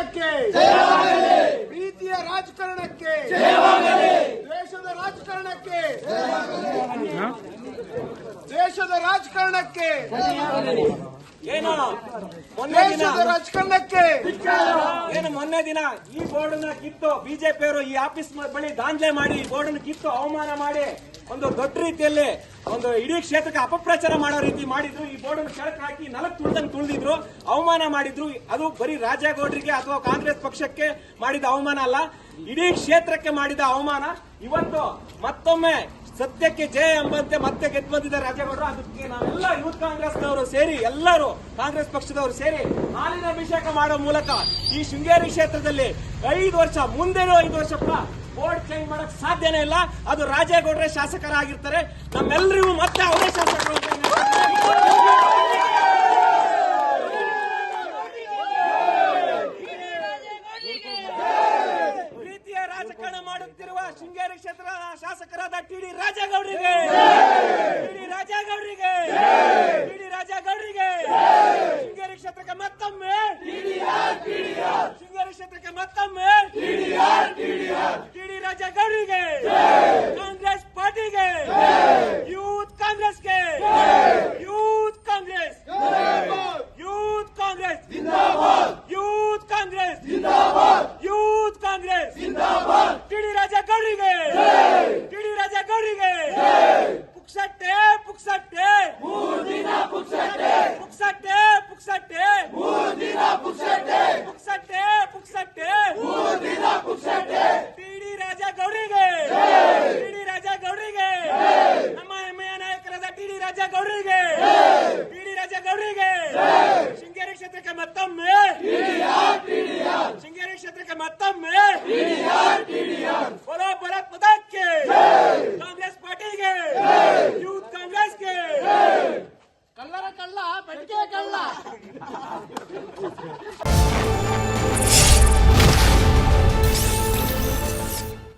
ರಾಜಕಾರಣಕ್ಕೆ ಪ್ರೀತಿಯ ರಾಜಕಾರಣಕ್ಕೆ ದ್ವೇಷದ ರಾಜಕಾರಣಕ್ಕೆ ದೇಶದ ರಾಜಕಾರಣಕ್ಕೆ ರಾಜಕಾರಣಕ್ಕೆ ಏನು ಮೊನ್ನೆ ದಿನ ಈ ಬೋರ್ಡ್ ನ ಕಿತ್ತು ಬಿಜೆಪಿಯವರು ಈ ಆಫೀಸ್ ಬಳಿ ದಾಂಧಲೆ ಮಾಡಿ ಬೋರ್ಡ್ ನ ಕಿತ್ತು ಅವಮಾನ ಮಾಡಿ ಒಂದು ದೊಡ್ಡ ರೀತಿಯಲ್ಲಿ ಒಂದು ಇಡೀ ಕ್ಷೇತ್ರಕ್ಕೆ ಅಪಪ್ರಚಾರ ಮಾಡೋ ರೀತಿ ಮಾಡಿದ್ರು. ಈ ಬೋರ್ಡ್ ಕೆಳಕ್ಕೆ ಹಾಕಿ ನೆಲಕ್ಕೆ ತುಳಿದಿದ್ರು, ಅವಮಾನ ಮಾಡಿದ್ರು. ಅದು ಬರೀ ರಾಜೇಗೌಡರಿಗೆ ಅಥವಾ ಕಾಂಗ್ರೆಸ್ ಪಕ್ಷಕ್ಕೆ ಮಾಡಿದ ಅವಮಾನ ಅಲ್ಲ, ಇಡೀ ಕ್ಷೇತ್ರಕ್ಕೆ ಮಾಡಿದ ಅವಮಾನ. ಇವತ್ತು ಮತ್ತೊಮ್ಮೆ ಸತ್ಯಕ್ಕೆ ಜಯ ಎಂಬಂತೆ ಮತ್ತೆ ಗೆದ್ದು ಬಂದಿದ್ದಾರೆ ರಾಜೇಗೌಡರು. ಅದಕ್ಕೆ ನಾವೆಲ್ಲ ಯೂತ್ ಕಾಂಗ್ರೆಸ್ನವರು ಸೇರಿ, ಎಲ್ಲರೂ ಕಾಂಗ್ರೆಸ್ ಪಕ್ಷದವರು ಸೇರಿ ಹಾಲಿನ ಅಭಿಷೇಕ ಮಾಡೋ ಮೂಲಕ ಈ ಶೃಂಗೇರಿ ಕ್ಷೇತ್ರದಲ್ಲಿ 5 ವರ್ಷ ಮುಂದೇನೂ 5 ವರ್ಷ ಬೋರ್ಡ್ ಚೇಂಜ್ ಮಾಡಕ್ ಸಾಧ್ಯನೇ ಇಲ್ಲ. ಅದು ರಾಜೇಗೌಡರೇ ಶಾಸಕರಾಗಿರ್ತಾರೆ, ನಮ್ಮೆಲ್ಲರಿಗೂ ಮತ್ತೆ ಅವರೇ ಶಾಸಕರು. ಪ್ರೀತಿಯ ರಾಜಕಾರಣ ಮಾಡುತ್ತಿರುವ ಶೃಂಗೇರಿ ಕ್ಷೇತ್ರದ ಶಾಸಕರಾದ ಟಿ.ಡಿ. ರಾಜೇಗೌಡರಿಗೆ, ಶೃಂಗೇರಿ ಕ್ಷೇತ್ರಕ್ಕೆ ಮತ್ತೊಮ್ಮೆ, ಶೃಂಗೇರಿ ಕ್ಷೇತ್ರಕ್ಕೆ ಮತ್ತೊಮ್ಮೆ ಟಿ.ಡಿ. ರಾಜೇಗೌಡರಿಗೆ, ಕಾಂಗ್ರೆಸ್ ಪಾರ್ಟಿಗೆ, ಯೂತ್ ಕಾಂಗ್ರೆಸ್ಗೆ, youth Congress, youth Congress, youth Congress, youth Congress, T D. ರಾಜೇಗೌಡರಿಗೆ, ಟಿ.ಡಿ. ರಾಜೇಗೌಡರಿಗೆ ಪುಕ್ಸಟ್ಟೆ ಪುಕ್ಸಟ್ಟೆ 3 ದಿನ ಪುಕ್ಸಟ್ಟೆ, ಪುಕ್ಸಟ್ಟೆ ಪುಕ್ಸಟ್ಟೆ 3 ದಿನ ಪುಕ್ಸಟ್ಟೆ, ಪುಕ್ಸಟ್ಟೆ ಪುಕ್ಸಟ್ಟೆ 3 ದಿನ ಪುಕ್ಸಟ್ಟೆ. ಟಿ.ಡಿ. ರಾಜೇಗೌಡರಿಗೆ, ಟಿ.ಡಿ. ರಾಜೇಗೌಡರಿಗೆ, ನಮ್ಮ ಹೆಮ್ಮೆಯ ನಾಯಕರಾದ ಟಿ.ಡಿ. ರಾಜೇಗೌಡರಿಗೆ, ಟಿ.ಡಿ. ರಾಜೇಗೌಡರಿಗೆ ಶೃಂಗೇರಿ ಕ್ಷೇತ್ರಕ್ಕೆ ಮತ್ತೊಮ್ಮೆ, ಶೃಂಗೇರಿ ಕ್ಷೇತ್ರಕ್ಕೆ ಮತ್ತೊಮ್ಮೆ बोलो भारत माता के, कांग्रेस पार्टी के, यूथ कांग्रेस के. ಕಳ್ಳರ ಕಳ್ಳ ಬೆಟ್ಟಿಗೆ ಕಳ್ಳ